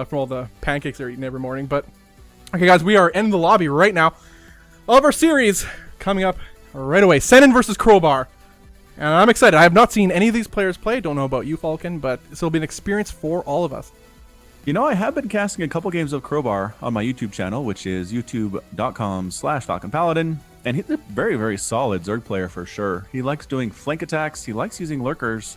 from all the pancakes they're eating every morning. But okay, guys, we are in the lobby right now of our series coming up right away. Senin versus Crowbar. And I'm excited. I have not seen any of these players play. Don't know about you, Falcon, but this will be an experience for all of us. You know, I have been casting a couple games of Crowbar on my YouTube channel, which is youtube.com/FalconPaladin. And he's a very, very solid Zerg player for sure. He likes doing flank attacks. He likes using lurkers,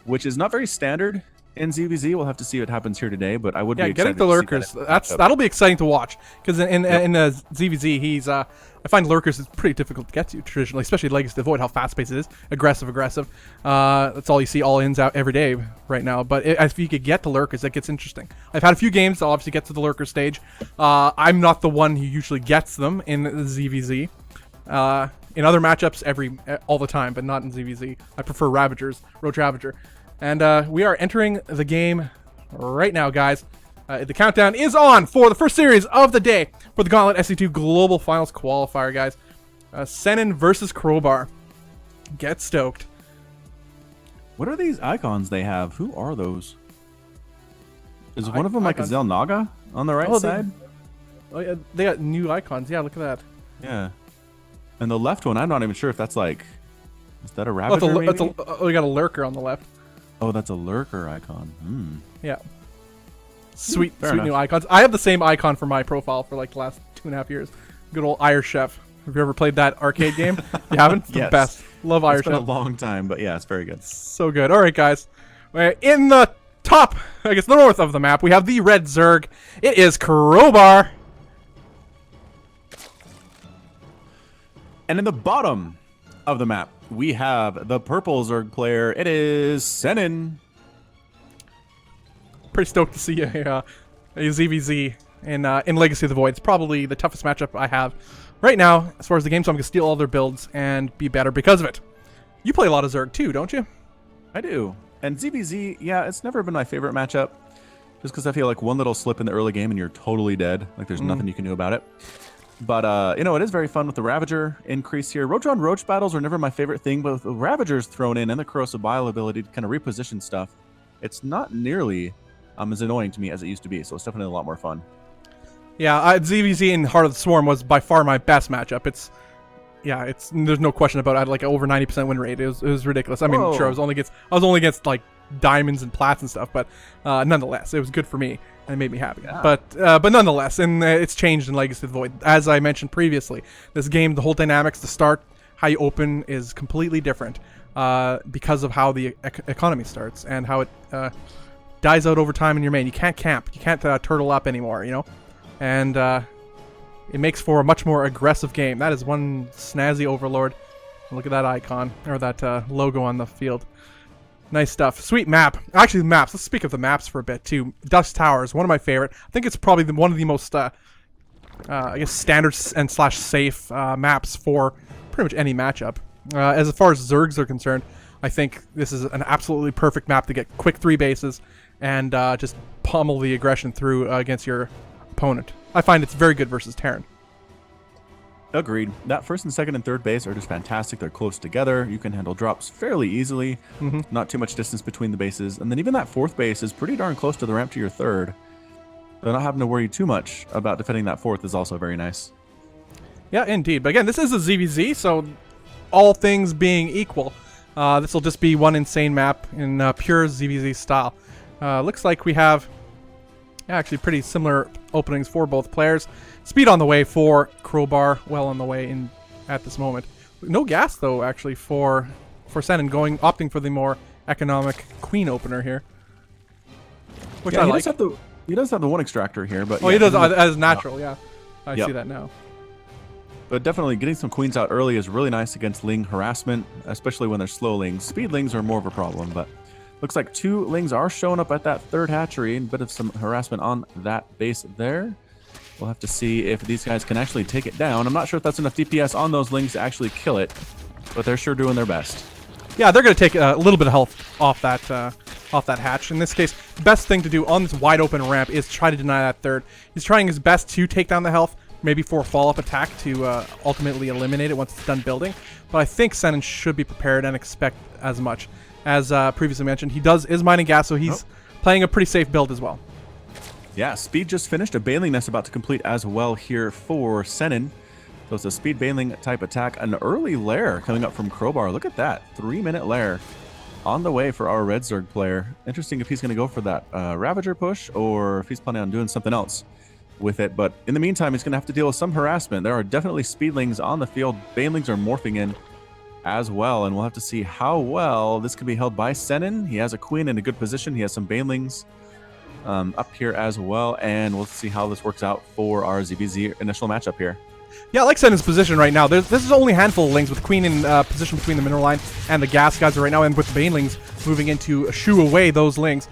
which is not very standard in ZVZ. We'll have to see what happens here today, but I would be excited getting the lurkers. That'll be exciting to watch because in ZVZ, he's I find lurkers is pretty difficult to get to traditionally, especially Legacy of the Void. How fast paced it is, aggressive. That's all you see, all ins out every day right now. But if you could get the lurkers, that gets interesting. I've had a few games. I'll obviously get to the lurker stage. I'm not the one who usually gets them in the ZVZ. In other matchups, all the time, but not in ZVZ. I prefer Ravagers, Roach Ravager. And we are entering the game right now, guys. The countdown is on for the first series of the day for the Gauntlet SC2 Global Finals Qualifier, guys. Senin versus Crowbar. Get stoked. What are these icons they have? Who are those? Is one of them like a Zelnaga on the right side? Yeah, they got new icons. Yeah, look at that. Yeah. And the left one, I'm not even sure if that's like... Is that a Ravager, maybe? We got a lurker on the left. Oh, that's a lurker icon. Yeah. Sweet new icons. I have the same icon for my profile for like the last 2.5 years. Good old Irish Chef. Have you ever played that arcade game? You haven't? It's the best. Love Irish Chef. It's been a long time, but yeah, it's very good. So good. All right, guys. In the top, I guess the north of the map, we have the red Zerg. It is Crowbar. And in the bottom of the map, we have the purple Zerg player. It is Senin. Pretty stoked to see a ZVZ in Legacy of the Void. It's probably the toughest matchup I have right now as far as the game, so I'm going to steal all their builds and be better because of it. You play a lot of Zerg too, don't you? I do. And ZVZ, yeah, it's never been my favorite matchup just because I feel like one little slip in the early game and you're totally dead. Like there's nothing you can do about it. But, you know, it is very fun with the Ravager increase here. Roach on Roach battles are never my favorite thing, but with the Ravagers thrown in and the Corrosive Bile ability to kind of reposition stuff, it's not nearly as annoying to me as it used to be, so it's definitely a lot more fun. Yeah, ZVZ in Heart of the Swarm was by far my best matchup. There's no question about it. I had like an over 90% win rate. It was ridiculous. I mean, sure, I was only against like diamonds and plats and stuff, but nonetheless, it was good for me and it made me happy. Yeah. But nonetheless, and it's changed in Legacy of the Void. As I mentioned previously, this game, the whole dynamics, the start, how you open is completely different because of how the economy starts and how it dies out over time in your main. You can't camp. You can't turtle up anymore, you know? And it makes for a much more aggressive game. That is one snazzy Overlord. Look at that icon, or that logo on the field. Nice stuff. Sweet map. Actually, the maps. Let's speak of the maps for a bit, too. Dust Towers, one of my favorite. I think it's probably one of the most, I guess, standard and slash safe maps for pretty much any matchup. As far as Zergs are concerned, I think this is an absolutely perfect map to get quick 3 bases and just pummel the aggression through against your opponent. I find it's very good versus Terran. Agreed. That first and second and third base are just fantastic. They're close together. You can handle drops fairly easily. Not too much distance between the bases. And then even that fourth base is pretty darn close to the ramp to your third. So not having to worry too much about defending that fourth is also very nice. Yeah, indeed. But again, this is a ZVZ, so all things being equal, this will just be one insane map in pure ZVZ style. Looks like we have actually pretty similar openings for both players. Speed on the way for Crowbar, well on the way in at this moment. No gas though, actually, for Senin, opting for the more economic Queen opener here, which I like. He does have the one extractor here, but he does as natural. Yeah, I see that now. But definitely getting some queens out early is really nice against Ling harassment, especially when they're slow Lings. Speed Lings are more of a problem, but looks like 2 Lings are showing up at that third hatchery, and a bit of some harassment on that base there. We'll have to see if these guys can actually take it down. I'm not sure if that's enough DPS on those Lings to actually kill it, but they're sure doing their best. Yeah, they're going to take a little bit of health off that hatch. In this case, the best thing to do on this wide open ramp is try to deny that third. He's trying his best to take down the health, maybe for a follow-up attack to ultimately eliminate it once it's done building. But I think Senin should be prepared and expect as much. As previously mentioned, he is mining gas, so he's playing a pretty safe build as well. Yeah, speed just finished. A Baneling Nest about to complete as well here for Senin. So it's a speed Baneling type attack. An early lair coming up from Crowbar. Look at that. 3-minute lair on the way for our Red Zerg player. Interesting if he's going to go for that Ravager push or if he's planning on doing something else with it. But in the meantime, he's going to have to deal with some harassment. There are definitely speedlings on the field. Banelings are morphing in as well. And we'll have to see how well this can be held by Senin. He has a queen in a good position. He has some Banelings up here as well. And we'll see how this works out for our ZBZ initial matchup here. Yeah, I like Senin's position right now. This is only a handful of lings with Queen in position between the mineral line and the gas guys right now, and with Banelings moving in to shoo away those lings.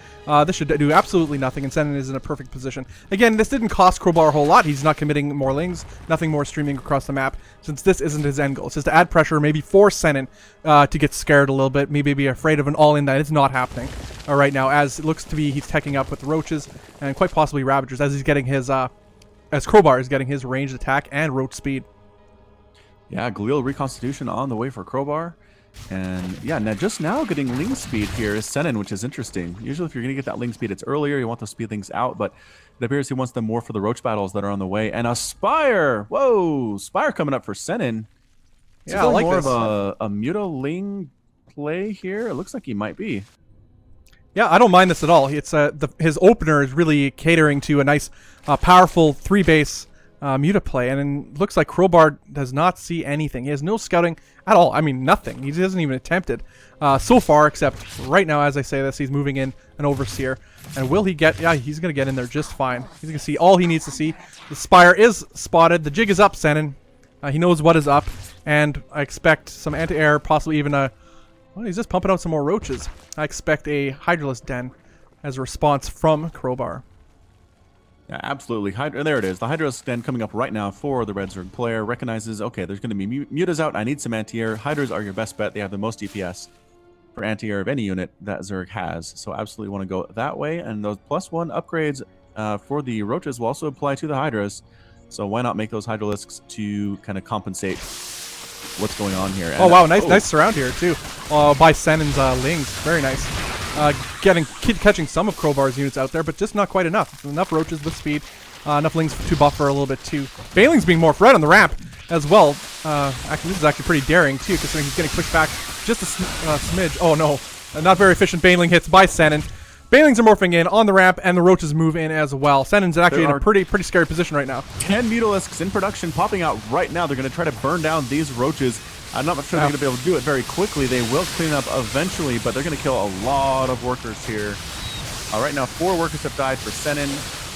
This should do absolutely nothing, and Senin is in a perfect position. Again, this didn't cost Crowbar a whole lot. He's not committing more lings, nothing more streaming across the map, since this isn't his end goal. It's just to add pressure, maybe force Senin to get scared a little bit, maybe be afraid of an all-in that is not happening right now, as it looks to be he's teching up with Roaches and quite possibly Ravagers as he's getting his... as Crowbar is getting his ranged attack and roach speed. Yeah, Glial Reconstitution on the way for Crowbar. And yeah, now just now getting Ling speed here is Senin, which is interesting. Usually if you're going to get that Ling speed, it's earlier. You want those speed things out, but it appears he wants them more for the roach battles that are on the way. And a Spire! Whoa! Spire coming up for Senin. Yeah, I like more this. of a Muta Ling play here. It looks like he might be. Yeah, I don't mind this at all. It's his opener is really catering to a nice, powerful 3-base Muta play, and it looks like Crowbar does not see anything. He has no scouting at all. I mean, nothing. He hasn't even attempted so far, except right now, as I say this, he's moving in an Overseer. And will he get... Yeah, he's going to get in there just fine. He's going to see all he needs to see. The Spire is spotted. The jig is up, Senin. He knows what is up, and I expect some anti-air, possibly even a... Well, he's just pumping out some more roaches. I expect a Hydralisk Den as a response from Crowbar. Yeah, absolutely. There it is. The Hydralisk Den coming up right now for the Red Zerg player. Recognizes, okay, there's going to be Mutas out. I need some anti-air. Hydras are your best bet. They have the most DPS for anti-air of any unit that Zerg has. So absolutely want to go that way. And those +1 upgrades for the roaches will also apply to the Hydras. So why not make those Hydralisks to kind of compensate what's going on here. Oh, wow, nice surround here, too, by Senin's Lings. Very nice. Catching some of Crowbar's units out there, but just not quite enough. Enough roaches with speed, enough Lings to buffer a little bit, too. Baneling's being morphed right on the ramp as well. Actually, this is actually pretty daring, too, considering he's getting pushed back just a smidge. Oh, no. Not very efficient Baneling hits by Senin. Banelings are morphing in on the ramp, and the roaches move in as well. Senin's actually in a pretty scary position right now. 10 Mutalisks in production popping out right now. They're going to try to burn down these roaches. I'm not sure they're going to be able to do it very quickly. They will clean up eventually, but they're going to kill a lot of workers here. Right now, 4 workers have died for Senin.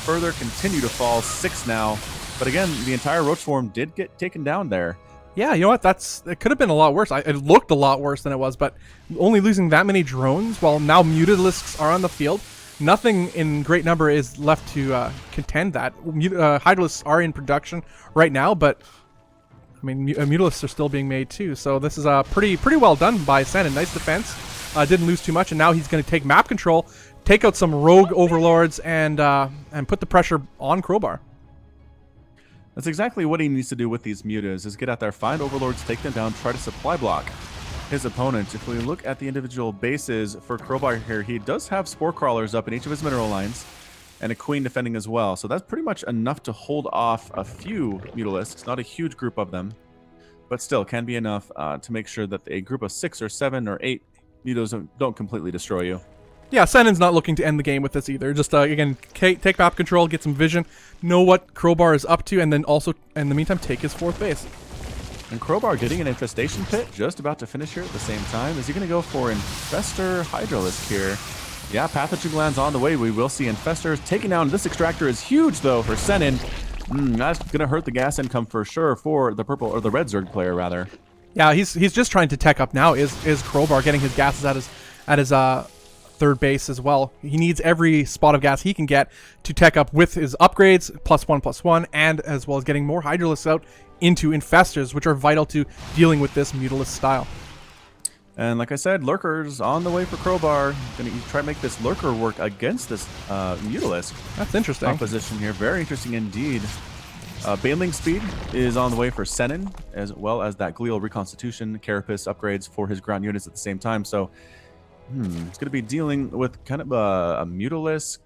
Further continue to fall, 6 now. But again, the entire roach swarm did get taken down there. Yeah, you know what? It could have been a lot worse. It looked a lot worse than it was, but only losing that many drones while now Mutalisks are on the field, nothing in great number is left to contend that. Hydralisks are in production right now, but I mean, Mutalisks are still being made too. So this is pretty well done by Senin. Nice defense. Didn't lose too much, and now he's going to take map control, take out some rogue overlords, and put the pressure on Crowbar. That's exactly what he needs to do with these mutas, is get out there, find overlords, take them down, try to supply block his opponent. If we look at the individual bases for Crowbar here, he does have spore crawlers up in each of his mineral lines and a queen defending as well. So that's pretty much enough to hold off a few Mutalisks, not a huge group of them, but still can be enough to make sure that a group of 6 or 7 or 8 mutas don't completely destroy you. Yeah, Senin's not looking to end the game with this either. Just, again, take map control, get some vision, know what Crowbar is up to, and then also, in the meantime, take his 4th base. And Crowbar getting an Infestation Pit, just about to finish here at the same time. Is he going to go for Infestor Hydralisk here? Yeah, Pathogen Glands on the way. We will see Infestors taking down. This Extractor is huge, though, for Senin. That's going to hurt the gas income for sure for the purple, or the Red Zerg player, rather. Yeah, he's just trying to tech up now, is Crowbar, getting his gases at his 3rd base as well. He needs every spot of gas he can get to tech up with his upgrades, +1/+1, and as well as getting more Hydralisks out into Infestors, which are vital to dealing with this Mutalisk style. And like I said, Lurkers on the way for Crowbar. Going to try to make this Lurker work against this Mutalisk. That's interesting. Composition here. Very interesting indeed. Baneling speed is on the way for Senin, as well as that Glial Reconstitution, Carapace upgrades for his ground units at the same time. So it's going to be dealing with kind of a Mutalisk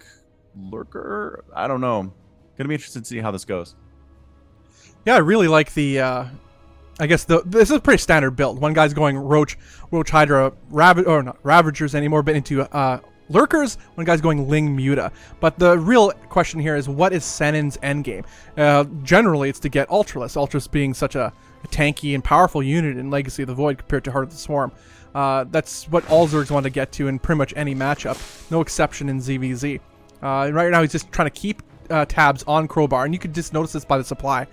Lurker? I don't know. Gonna be interested to see how this goes. Yeah, I really like the. I guess this is a pretty standard build. One guy's going Roach, Hydra, not Ravagers anymore, but into Lurkers. One guy's going Ling Muta. But the real question here is, what is Senin's endgame? Generally, it's to get Ultralisk. Ultralisk being such a tanky and powerful unit in Legacy of the Void compared to Heart of the Swarm. That's what all Zergs want to get to in pretty much any matchup. No exception in ZVZ. Right now, he's just trying to keep tabs on Crowbar, and you could just notice this by the supply.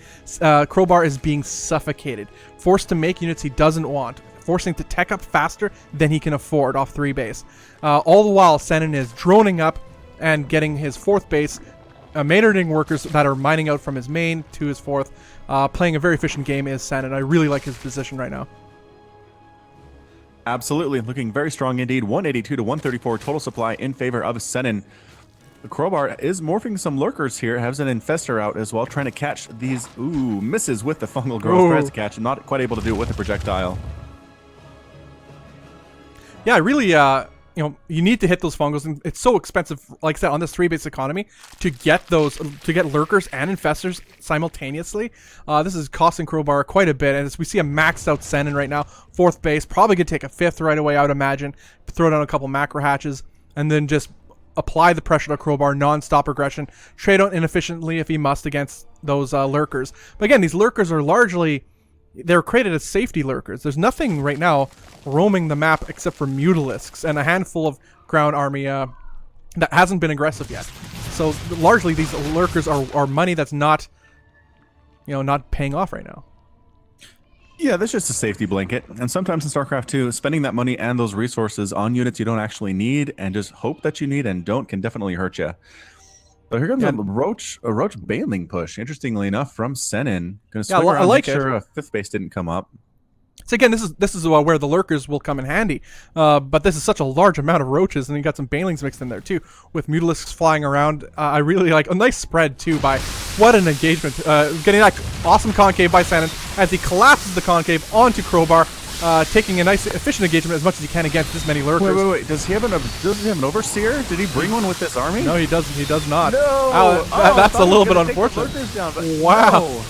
Crowbar is being suffocated, forced to make units he doesn't want, forcing to tech up faster than he can afford off 3 base. All the while, Senin is droning up and getting his 4th base, maynarding workers that are mining out from his main to his 4th. Playing a very efficient game is Senin. I really like his position right now. Absolutely, looking very strong indeed. 182 to 134 total supply in favor of Senin. The Crowbar is morphing some Lurkers here, has an Infestor out as well, trying to catch these. Ooh, misses with the Fungal Growth, tries to catch, not quite able to do it with the projectile. Yeah, really, you need to hit those fungals, and it's so expensive, like I said, on this 3-base economy, to get Lurkers and Infestors simultaneously. This is costing Crowbar quite a bit, and as we see a maxed out Senin right now, 4th base, probably could take a 5th right away, I would imagine, throw down a couple macro hatches, and then just apply the pressure to Crowbar, non-stop aggression, trade out inefficiently if he must against those Lurkers. But again, these Lurkers are largely, they're created as safety Lurkers. There's nothing right now roaming the map except for Mutalisks and a handful of ground army that hasn't been aggressive yet. So largely these Lurkers are money that's not, not paying off right now. Yeah, that's just a safety blanket. And sometimes in StarCraft 2, spending that money and those resources on units you don't actually need and just hope that you need and don't can definitely hurt you. So here comes a Roach Baneling push, interestingly enough, from Senin. Going to swing around, I like make sure a 5th base didn't come up. So again, this is where the Lurkers will come in handy, but this is such a large amount of Roaches, and you got some Banelings mixed in there too, with Mutalisks flying around. I really like a nice spread too by what an engagement, getting that awesome concave by Senin as he collapses the concave onto Crowbar, taking a nice efficient engagement as much as he can against this many Lurkers. Wait, does he have an Overseer? Did he bring one with this army? No, he doesn't. He does not. No, that's a little bit unfortunate. Down, wow. No.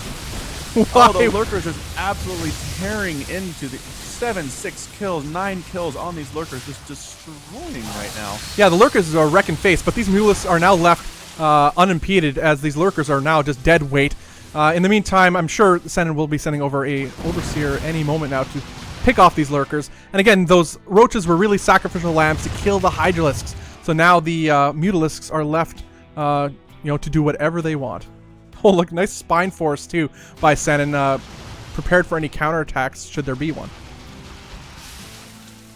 Oh, the Lurkers are absolutely tearing into the 7-6 kills, 9 kills on these Lurkers, just destroying right now. Yeah, the Lurkers are wrecking face, but these Mutalisks are now left unimpeded as these Lurkers are now just dead weight. In the meantime, I'm sure Senin will be sending over a Overseer any moment now to pick off these Lurkers. And again, those Roaches were really sacrificial lambs to kill the Hydralisks. So now the Mutalisks are left, to do whatever they want. Oh, look, nice spine force, too, by Senin, prepared for any counterattacks, should there be one.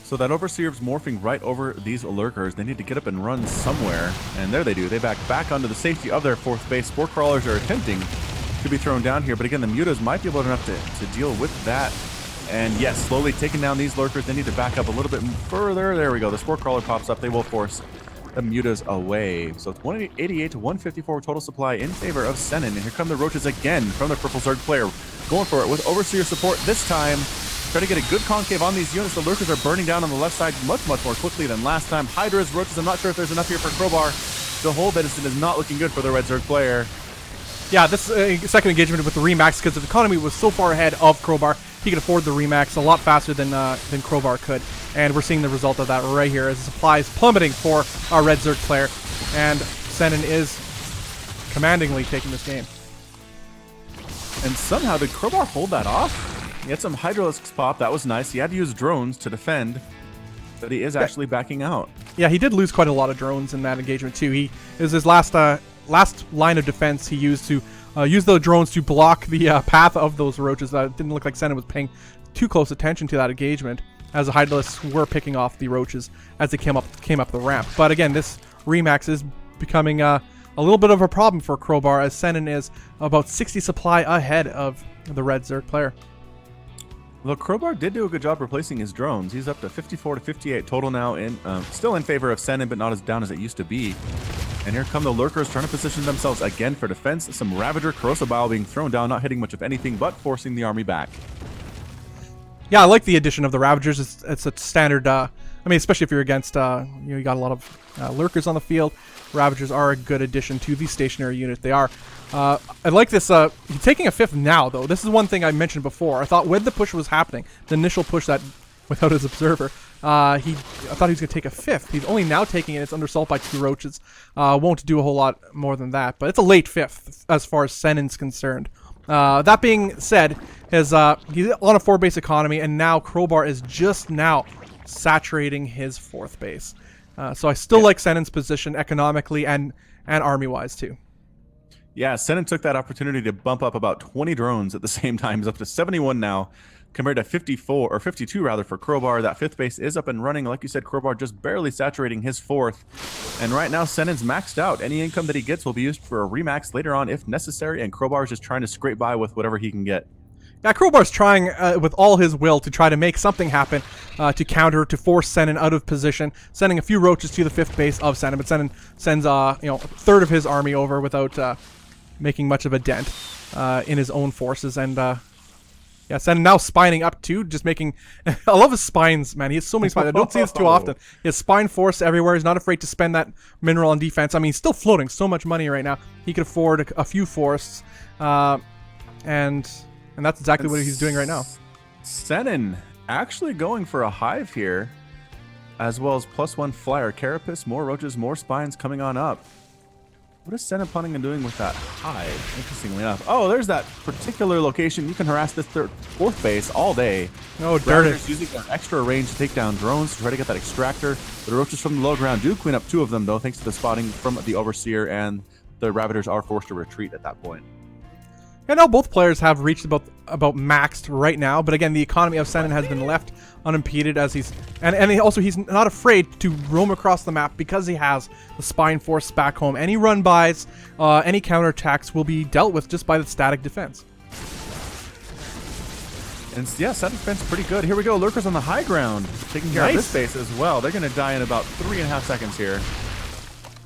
So that Overseer's morphing right over these Lurkers. They need to get up and run somewhere, and there they do. They back onto the safety of their 4th base. Spore Crawlers are attempting to be thrown down here, but again, the Mutas might be able enough to deal with that. And yes, slowly taking down these Lurkers. They need to back up a little bit further. There we go. The Spore Crawler pops up. They will force the Mutas away. So it's 188 to 154 total supply in favor of Senin. And here come the Roaches again from the Purple Zerg player. Going for it with Overseer support this time. Trying to get a good concave on these units. The Lurkers are burning down on the left side much more quickly than last time. Hydras, Roaches, I'm not sure if there's enough here for Crowbar. The whole Bedison is not looking good for the Red Zerg player. Yeah, this second engagement with the Remax, because the economy was so far ahead of Crowbar, he could afford the Remax a lot faster than Crowbar could. And we're seeing the result of that right here as the supply is plummeting for our Red Zerg player. And Senin is commandingly taking this game. And somehow, did Crowbar hold that off? He had some Hydralisks pop. That was nice. He had to use drones to defend, but he is actually backing out. Yeah, he did lose quite a lot of drones in that engagement, too. It was his last line of defense he used to use those drones to block the path of those Roaches. It didn't look like Senin was paying too close attention to that engagement, as the Hydralisks were picking off the Roaches as they came up the ramp. But again, this Remax is becoming a little bit of a problem for Crowbar, as Senin is about 60 supply ahead of the Red Zerg player. Well, Crowbar did do a good job replacing his drones. He's up to 54 to 58 total now, still in favor of Senin, but not as down as it used to be. And here come the Lurkers trying to position themselves again for defense. Some Ravager, Corrosive Bile being thrown down, not hitting much of anything, but forcing the army back. Yeah, I like the addition of the Ravagers. It's a standard I mean, especially if you're against, you got a lot of lurkers on the field. Ravagers are a good addition to the stationary unit. They are. I like this. He's taking a 5th now, though. This is one thing I mentioned before. I thought when the push was happening, the initial push that without his observer, I thought he was going to take a 5th. He's only now taking it. It's under assault by 2 roaches. Won't do a whole lot more than that, but it's a late 5th as far as Senin's concerned. That being said, he's on a 4-base economy, and now Crowbar is just now saturating his 4th base. So I still like Senin's position economically and army-wise too. Yeah, Senin took that opportunity to bump up about 20 drones at the same time. He's up to 71 now, compared to 54 or 52 rather for Crowbar. That 5th base is up and running. Like you said, Crowbar just barely saturating his 4th. And right now, Senin's maxed out. Any income that he gets will be used for a remax later on if necessary. And Crowbar is just trying to scrape by with whatever he can get. Yeah, Crowbar's trying with all his will to try to make something happen to counter, to force Senin out of position, sending a few roaches to the 5th base of Senin. But Senin sends a third of his army over without making much of a dent in his own forces. And yeah, Senin now spining up too, just making... I love his spines, man. He has so many spines. I don't see this too often. He has spine force everywhere. He's not afraid to spend that mineral on defense. I mean, he's still floating so much money right now. He could afford a few forests. And that's exactly what he's doing right now. Senin actually going for a hive here, as well as +1 flyer carapace, more roaches, more spines coming on up. What is Senin planning on doing with that hive? Interestingly enough. Oh, there's that particular location. You can harass this 4th base all day. Oh, dirty. Ravagers using their extra range to take down drones to try to get that extractor. The roaches from the low ground do clean up 2 of them, though, thanks to the spotting from the Overseer, and the Ravagers are forced to retreat at that point. I know both players have reached about maxed right now, but again, the economy of Senin has been left unimpeded as he's not afraid to roam across the map because he has the spine force back home. Any run-bys, any counterattacks will be dealt with just by the static defense. And yeah, static defense pretty good. Here we go, lurkers on the high ground, taking care of this base as well. They're going to die in about 3.5 seconds here.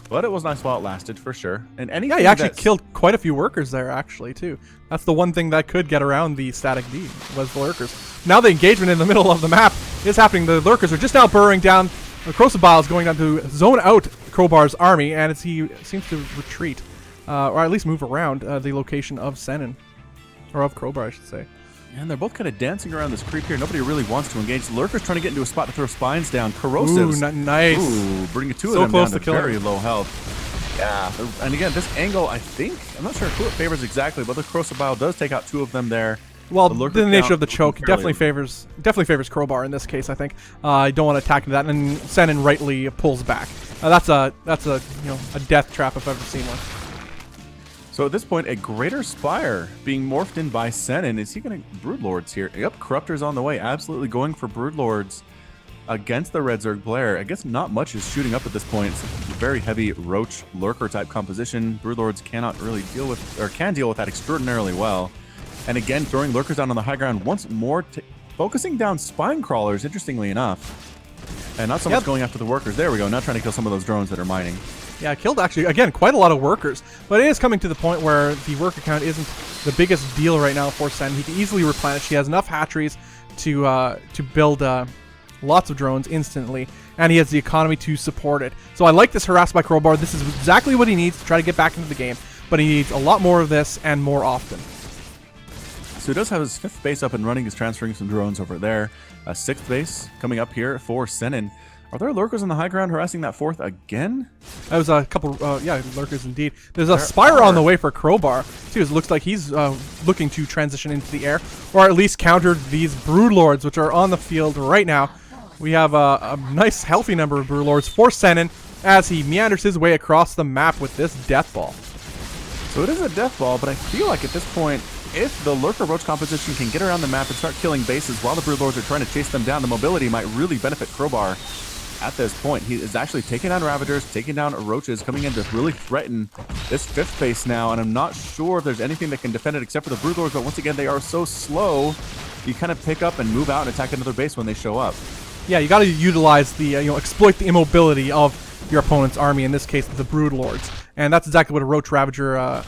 But it was nice while it lasted, for sure. And anything he actually killed quite a few workers there, actually, too. That's the one thing that could get around the static D, was the lurkers. Now the engagement in the middle of the map is happening. The lurkers are just now burrowing down. The Crowbar is going down to zone out Crowbar's army, and he seems to retreat, or at least move around the location of Senin. Or of Crowbar, I should say. And they're both kind of dancing around this creep here. Nobody really wants to engage. The lurker's trying to get into a spot to throw spines down. Corrosives. Ooh, nice. Ooh, bringing 2 of them down to very low health. Yeah. And again, this angle, I think, I'm not sure who it favors exactly, but the corrosive bile does take out 2 of them there. Well, the nature of the choke definitely favors Crowbar in this case, I think. I don't want to attack into that, and Senin rightly pulls back. That's a death trap if I've ever seen one. So at this point, a Greater Spire being morphed in by Senin. Is he going to... Broodlords here. Yep, Corruptor's on the way. Absolutely going for Broodlords against the Red Zerg Blair. I guess not much is shooting up at this point. It's a very heavy Roach Lurker type composition. Broodlords cannot really deal with... or can deal with that extraordinarily well. And again, throwing Lurkers down on the high ground once more. Focusing down Spine Crawlers, interestingly enough. And not so much going after the workers. There we go. Now trying to kill some of those drones that are mining. Yeah, killed actually, again, quite a lot of workers. But it is coming to the point where the worker count isn't the biggest deal right now for Senin. He can easily replenish. He has enough hatcheries to build lots of drones instantly. And he has the economy to support it. So I like this harass by Crowbar. This is exactly what he needs to try to get back into the game. But he needs a lot more of this and more often. So he does have his 5th base up and running. He's transferring some drones over there. 6th base coming up here for Senin. Are there lurkers on the high ground harassing that 4th again? That was a couple, lurkers indeed. There's a Spire on the way for Crowbar. See, it looks like he's looking to transition into the air, or at least counter these Broodlords, which are on the field right now. We have a nice, healthy number of Broodlords for Senin as he meanders his way across the map with this Death Ball. So it is a Death Ball, but I feel like at this point, if the Lurker Roach composition can get around the map and start killing bases while the Broodlords are trying to chase them down, the mobility might really benefit Crowbar. At this point, he is actually taking down Ravagers, taking down Roaches, coming in to really threaten this 5th base now, and I'm not sure if there's anything that can defend it except for the Broodlords, but once again, they are so slow, you kind of pick up and move out and attack another base when they show up. Yeah, you got to utilize the, exploit the immobility of your opponent's army, in this case, the Broodlords. And that's exactly what a Roach Ravager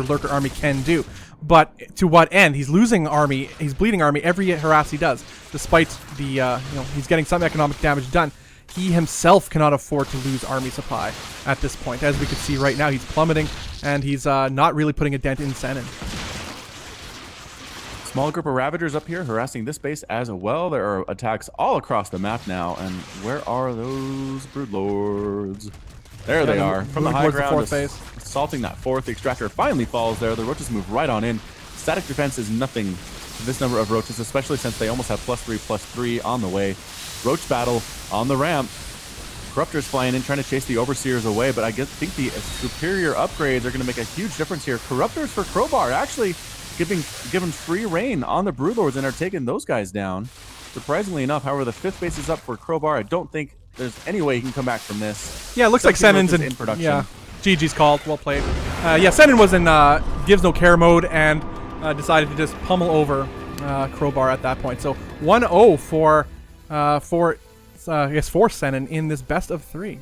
Lurker army can do. but to what end? He's losing army. He's bleeding army every harass he does, despite the he's getting some economic damage done. He himself cannot afford to lose army supply at this point. As we can see right now, he's plummeting, and he's not really putting a dent in Senin. Small group of Ravagers up here harassing this base as well. There are attacks all across the map now. And where are those Broodlords? There they are. From the high ground, assaulting that fourth. The extractor finally falls there. The roaches move right on in. Static defense is nothing to this number of roaches, especially since they almost have +3/+3 on the way. Roach battle on the ramp. Corruptors flying in, trying to chase the Overseers away, but I think the superior upgrades are going to make a huge difference here. Corruptors for Crowbar actually given free reign on the Broodlords and are taking those guys down. Surprisingly enough, however, the 5th base is up for Crowbar. I don't think there's any way he can come back from this. Yeah, it looks like Senin's in production. Yeah, GG's called. Well played. Yeah, Senin was in gives no care mode and decided to just pummel over Crowbar at that point. So 1-0 for Senin in this best of 3.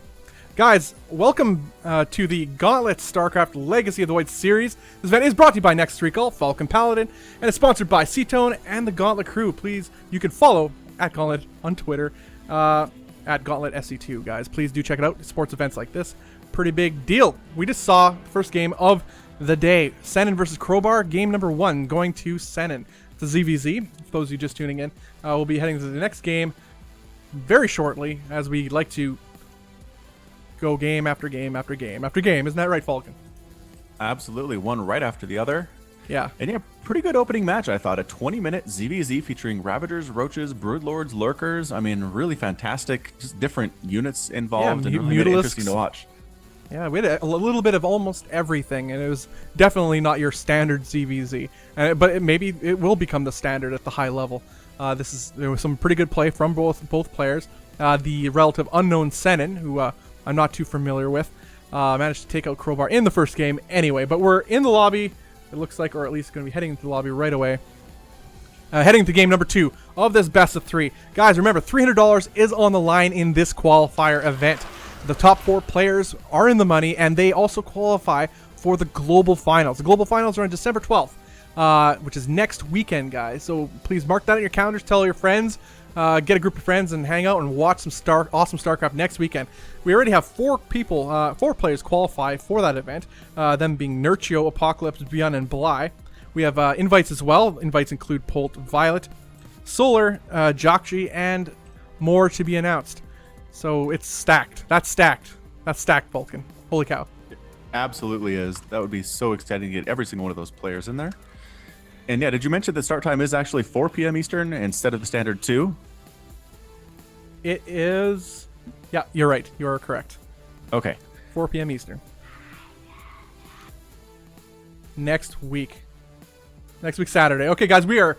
Guys, welcome to the Gauntlet StarCraft Legacy of the Void series. This event is brought to you by Next Recall, Falcon Paladin, and is sponsored by Cetone and the Gauntlet crew. Please, you can follow at Gauntlet on Twitter, at Gauntlet SC2, guys. Please do check it out. Sports events like this, pretty big deal. We just saw first game of the day. Senin versus Crowbar, game number 1, going to Senin. It's a ZVZ, for those of you just tuning in. We'll be heading to the next game very shortly, as we like to go game after game after game after game. Isn't that right, Falcon? Absolutely. One right after the other. Yeah. And yeah, pretty good opening match, I thought. A 20-minute ZVZ featuring Ravagers, Roaches, Broodlords, Lurkers. I mean, really fantastic. Just different units involved, and really made it interesting to watch. Yeah, we had a little bit of almost everything, and it was definitely not your standard ZVZ. But maybe it will become the standard at the high level. There was some pretty good play from both players. The relative unknown Senin, who I'm not too familiar with, managed to take out Crowbar in the first game anyway. But we're in the lobby, it looks like, or at least going to be heading into the lobby right away. Heading to game number 2 of this best of 3. Guys, remember, $300 is on the line in this qualifier event. The top 4 players are in the money, and they also qualify for the global finals. The global finals are on December 12th, which is next weekend, guys. So please mark that on your calendars. Tell your friends. Get a group of friends and hang out and watch some awesome StarCraft next weekend. We already have 4 players qualify for that event, them being Nurchio, Apocalypse, Beyond, and Bly. We have invites as well. Invites include Polt, Violet, Solar, Jokji, and more to be announced. So it's stacked. That's stacked. That's stacked, Vulcan. Holy cow. It absolutely is. That would be so exciting to get every single one of those players in there. And yeah, did you mention the start time is actually 4 p.m. Eastern instead of the standard 2? It is. Yeah, you're right. You are correct. Okay. 4 p.m. Eastern. Next week. Next week, Saturday. Okay, guys, we are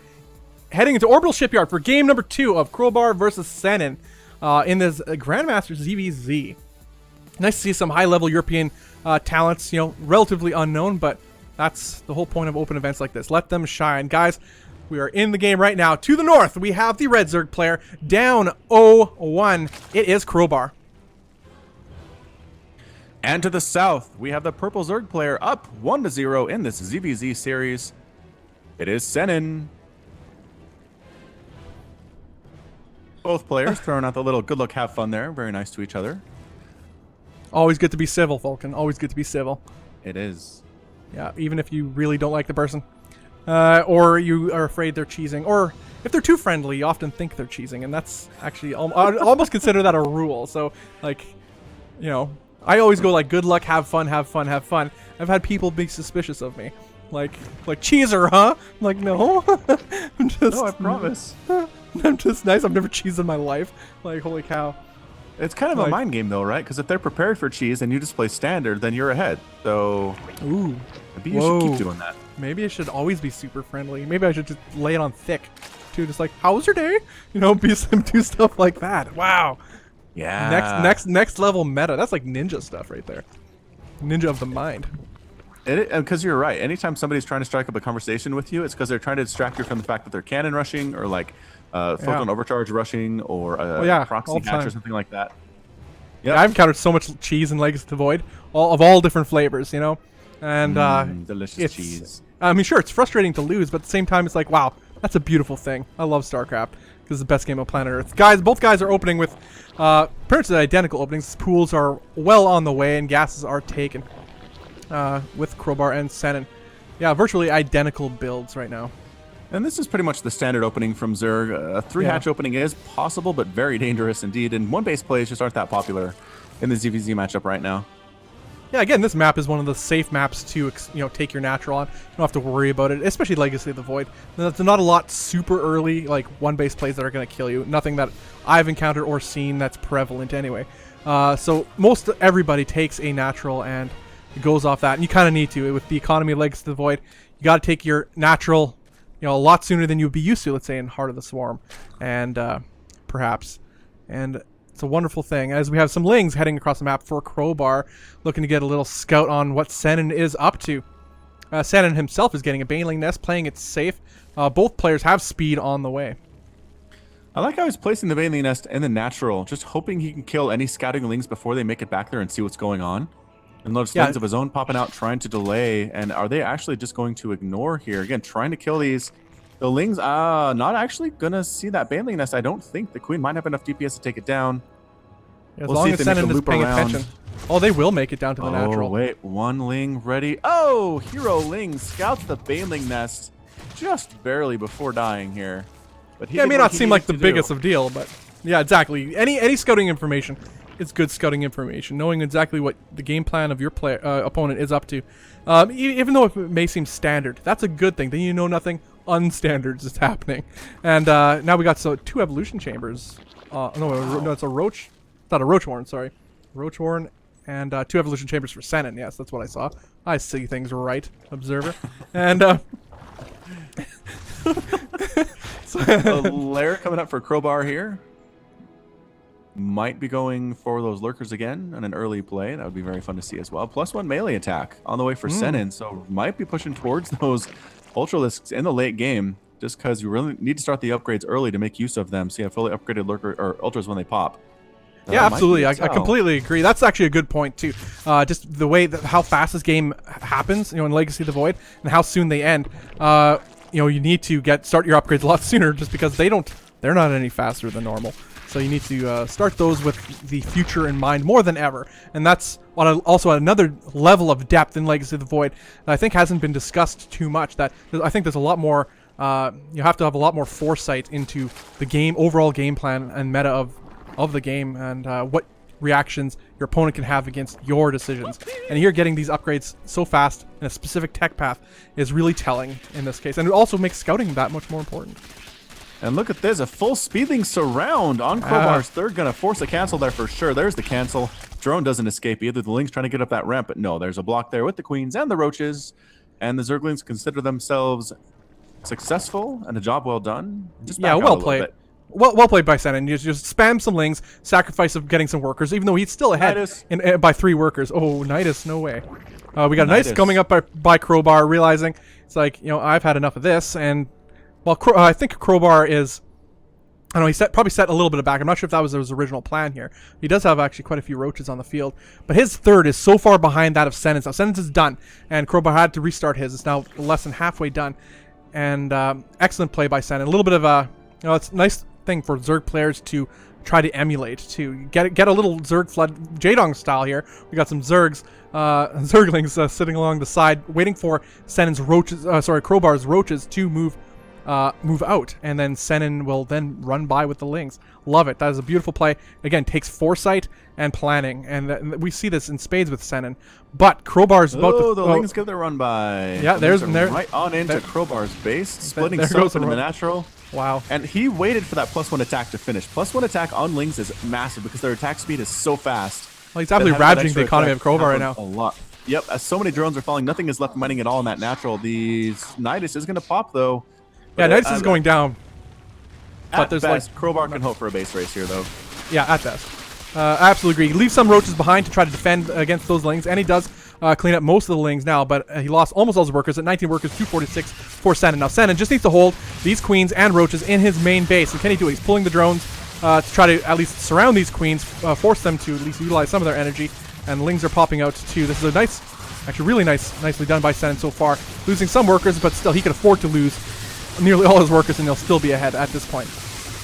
heading into Orbital Shipyard for game number 2 of Crowbar versus Senin in this Grandmaster ZVZ. Nice to see some high-level European talents, relatively unknown, but that's the whole point of open events like this. Let them shine. Guys, we are in the game right now. To the north, we have the Red Zerg player down 0-1. It is Crowbar. And to the south, we have the Purple Zerg player up 1-0 in this ZVZ series. It is Senin. Both players throwing out the little good luck, have fun there. Very nice to each other. Always good to be civil, Vulcan. Always good to be civil. It is. Yeah, even if you really don't like the person. Or you are afraid they're cheesing. Or if they're too friendly, you often think they're cheesing. And that's actually, I almost consider that a rule. So, like, I always go like, good luck, have fun, have fun, have fun. I've had people be suspicious of me. Like cheeser, huh? I'm like, no. I'm just, no, I promise. I'm just nice. I've never cheesed in my life. Like, holy cow. It's kind of a mind game, though, right? Because if they're prepared for cheese and you just play standard, then you're ahead. So, ooh, maybe you should keep doing that. Maybe I should always be super friendly. Maybe I should just lay it on thick, too. Just like, how was your day? Do stuff like that. Wow. Yeah. Next level meta. That's like ninja stuff right there. Ninja of the mind. Because you're right. Anytime somebody's trying to strike up a conversation with you, it's because they're trying to distract you from the fact that they're cannon rushing or like photon overcharge rushing or proxy hatch or something like that. Yep. Yeah, I've encountered so much cheese in Legacy of the Void, of all different flavors. And delicious cheese. I mean, sure, it's frustrating to lose, but at the same time, it's like, wow, that's a beautiful thing. I love StarCraft because it's the best game on planet Earth. Guys, both guys are opening with pretty much identical openings. Pools are well on the way, and gases are taken with Crowbar and Senin. Yeah, virtually identical builds right now. And this is pretty much the standard opening from Zerg. A 3-hatch opening is possible, but very dangerous indeed. And 1-base plays just aren't that popular in the ZVZ matchup right now. Yeah, again, this map is one of the safe maps to take your natural on. You don't have to worry about it, especially Legacy of the Void. There's not a lot super early, like 1-base plays that are going to kill you. Nothing that I've encountered or seen that's prevalent anyway. So most everybody takes a natural and it goes off that, and you kind of need to. With the economy of Legacy of the Void, you got to take your natural, a lot sooner than you'd be used to, let's say, in Heart of the Swarm, and perhaps. And it's a wonderful thing, as we have some Lings heading across the map for Crowbar, looking to get a little scout on what Senin is up to. Senin himself is getting a Baneling Nest, playing it safe. Both players have speed on the way. I like how he's placing the Baneling Nest in the natural, just hoping he can kill any scouting Lings before they make it back there and see what's going on. And there's Lings of his own popping out, trying to delay. And are they actually just going to ignore here? Again, trying to kill these. The Lings, not actually going to see that Baneling Nest. I don't think the Queen might have enough DPS to take it down. As long as Senin is paying attention. Oh, they will make it down to the natural. Oh, wait. One Ling ready. Oh, Hero Ling scouts the Baneling Nest just barely before dying here. But it may not seem like the biggest of deal, but yeah, exactly. Any scouting information is good scouting information. Knowing exactly what the game plan of your opponent is up to. Even though it may seem standard, that's a good thing. Then you know nothing unstandard is happening. And now we got 2 evolution chambers. No, it's a Roach. Not a Roach Warren, sorry. Roach Warren and 2 evolution chambers for Senin. Yes, that's what I saw. I see things right, observer. And a lair coming up for Crowbar here. Might be going for those lurkers again on an early play. That would be very fun to see as well. +1 melee attack on the way for Senin, so might be pushing towards those Ultralisks in the late game, just because you really need to start the upgrades early to make use of them, so you have fully upgraded lurker or ultras when they pop. Yeah, absolutely. I completely agree. That's actually a good point too. Just the way that how fast this game happens, in Legacy of the Void, and how soon they end. You need to start your upgrades a lot sooner, just because they're not any faster than normal. So you need to start those with the future in mind more than ever. And that's also another level of depth in Legacy of the Void that I think hasn't been discussed too much. That I think there's a lot more. You have to have a lot more foresight into the overall game plan and meta of the game, and what reactions your opponent can have against your decisions. And here, getting these upgrades so fast in a specific tech path is really telling in this case. And it also makes scouting that much more important. And look at this, a full Speedling surround on Crowbar's third. Going to force a cancel there for sure. There's the cancel. Drone doesn't escape either. The Ling's trying to get up that ramp, but no, there's a block there with the Queens and the Roaches. And the Zerglings consider themselves successful and a job well done. Well played. Well played by Senin. You just spam some Lings, sacrifice of getting some workers, even though he's still ahead by 3 workers. Oh, Nidus, no way. We got Nidus coming up by Crowbar, realizing it's like, I've had enough of this. And well, I think Crowbar is, I don't know, probably set a little bit of back. I'm not sure if that was his original plan here. He does have actually quite a few Roaches on the field, but his third is so far behind that of Senin's. Now Senin's is done, and Crowbar had to restart his. It's now less than halfway done, and excellent play by Senin. A little bit of it's a nice thing for Zerg players to try to emulate, to get a little Zerg flood Jadong style here. We got some Zerglings sitting along the side, waiting for Senin's Roaches, Crowbar's Roaches to move out, and then Senin will then run by with the Lings. Love it. That is a beautiful play. Again, takes foresight and planning, and we see this in spades with Senin. But Crowbar's about to... the Lings get their run by. Yeah, there's right on into Crowbar's base, splitting soap into the natural. Wow. And he waited for that +1 attack to finish. +1 attack on Lings is massive because their attack speed is so fast. Well, he's absolutely ravaging the economy of Crowbar right now. A lot. Yep, as so many drones are falling, nothing is left mining at all in that natural. The Nidus is going to pop, though. Yeah, Nidus is going down. But there's best, Crowbar can hope for a base race here, though. Yeah, at best. I absolutely agree. Leave some Roaches behind to try to defend against those Lings, and he does clean up most of the Lings now, but he lost almost all his workers at 19 workers, 246 for Senin. Now, Senin just needs to hold these Queens and Roaches in his main base. And can he do it? He's pulling the drones to try to at least surround these Queens, force them to at least utilize some of their energy, and Lings are popping out too. This is a nice Actually, really nicely done by Senin so far. Losing some workers, but still, he can afford to lose nearly all his workers, and he'll still be ahead at this point.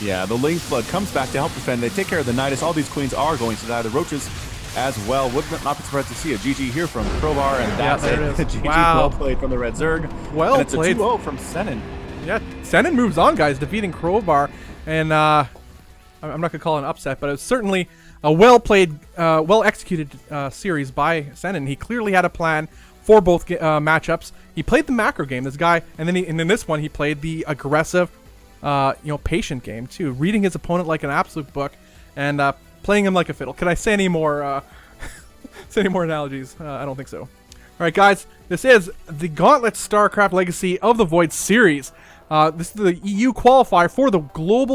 Yeah, the Link Flood comes back to help defend. They take care of the Nidus. All these queens are going to die. The Roaches as well. Would not be surprised to see a GG here from Crowbar, and that's there it is. GG, wow. well played from the Red Zerg. Well and it's played. a 2-0 from Senin. Yeah, Senin moves on, guys, defeating Crowbar, and I'm not going to call it an upset, but it was certainly a well-played, well-executed series by Senin. He clearly had a plan for both matchups. He played the macro game, this guy, and then in this one he played the aggressive, patient game too, reading his opponent like an absolute book, and playing him like a fiddle. Can I say any more? Say any more analogies? I don't think so. All right, guys, this is the Gauntlet StarCraft Legacy of the Void series. This is the EU qualifier for the global